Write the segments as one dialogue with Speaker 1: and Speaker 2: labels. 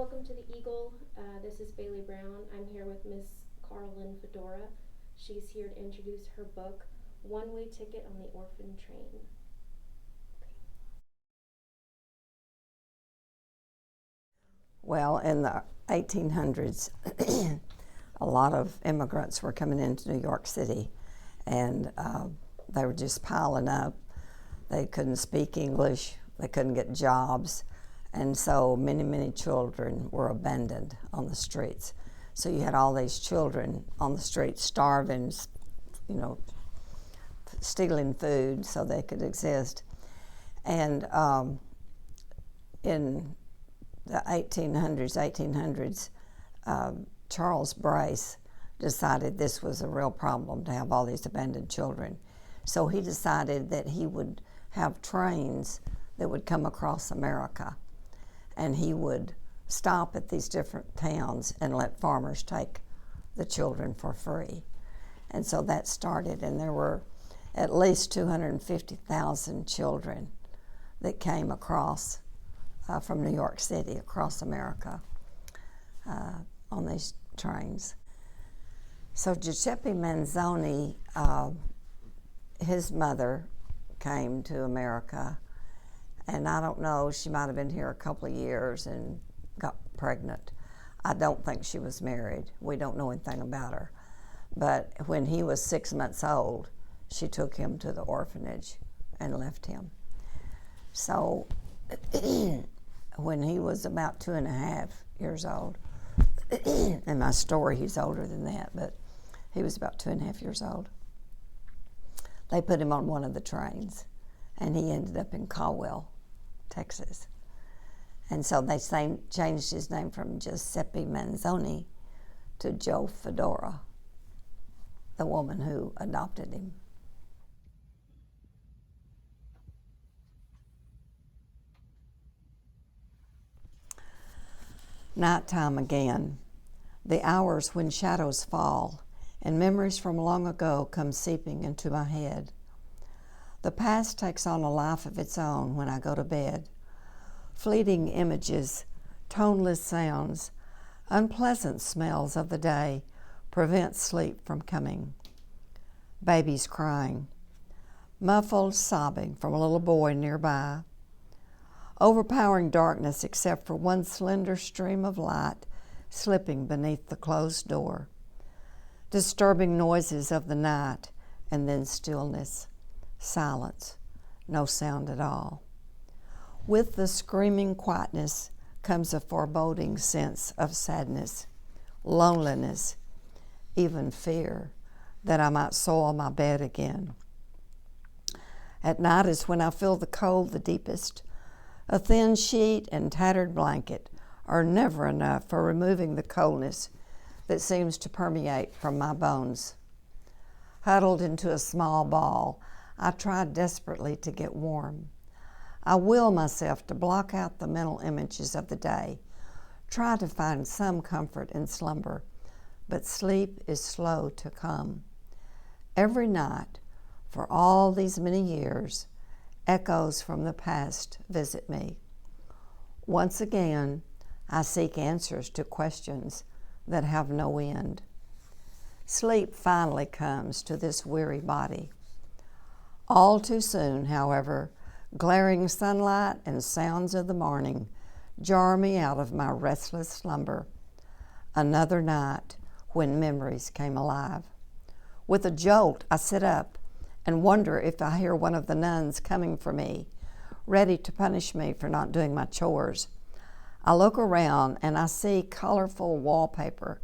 Speaker 1: Welcome to the Eagle. This is Bailey Brown. I'm here with Miss Karlyn Fedora. She's here to introduce her book, One-Way Ticket on the Orphan Train.
Speaker 2: Well, in the 1800s, a lot of immigrants were coming into New York City, and they were just piling up. They couldn't speak English, they couldn't get jobs, and so many children were abandoned on the streets. So you had all these children on the streets starving, stealing food so they could exist. And in the 1800s, Charles Brace decided this was a real problem to have all these abandoned children. So he decided that he would have trains that would come across America, and he would stop at these different towns and let farmers take the children for free. And so that started, and there were at least 250,000 children that came across from New York City across America on these trains. So Giuseppe Manzoni, his mother came to America, and I don't know, she might have been here a couple of years and got pregnant. I don't think she was married. We don't know anything about her. But when he was 6 months old, she took him to the orphanage and left him. So when he was about 2.5 years old, in my story he's older than that, but he was about 2.5 years old, they put him on one of the trains, and he ended up in Caldwell, Texas. And so they changed his name from Giuseppe Manzoni to Joe Fedora, the woman who adopted him. Nighttime again, the hours when shadows fall and memories from long ago come seeping into my head. The past takes on a life of its own when I go to bed. Fleeting images, toneless sounds, unpleasant smells of the day prevent sleep from coming. Babies crying, muffled sobbing from a little boy nearby. Overpowering darkness except for one slender stream of light slipping beneath the closed door. Disturbing noises of the night, and then stillness, silence, no sound at all. With the screaming quietness comes a foreboding sense of sadness, loneliness, even fear that I might soil my bed again. At night is when I feel the cold the deepest. A thin sheet and tattered blanket are never enough for removing the coldness that seems to permeate from my bones. Huddled into a small ball, I try desperately to get warm. I will myself to block out the mental images of the day, try to find some comfort in slumber, but sleep is slow to come. Every night, for all these many years, echoes from the past visit me. Once again, I seek answers to questions that have no end. Sleep finally comes to this weary body. All too soon, however, glaring sunlight and sounds of the morning jar me out of my restless slumber. Another night when memories came alive. With a jolt, I sit up and wonder if I hear one of the nuns coming for me, ready to punish me for not doing my chores. I look around and I see colorful wallpaper,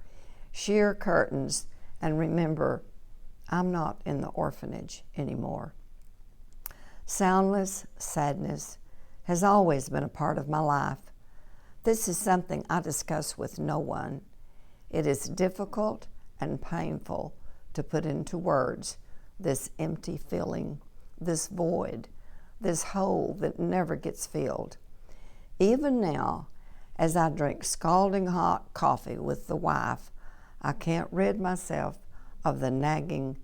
Speaker 2: sheer curtains, and remember, I'm not in the orphanage anymore. Soundless sadness has always been a part of my life. This is something I discuss with no one. It is difficult and painful to put into words this empty feeling, this void, this hole that never gets filled. Even now, as I drink scalding hot coffee with the wife, I can't rid myself of the nagging,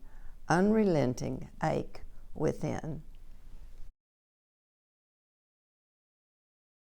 Speaker 2: unrelenting ache within.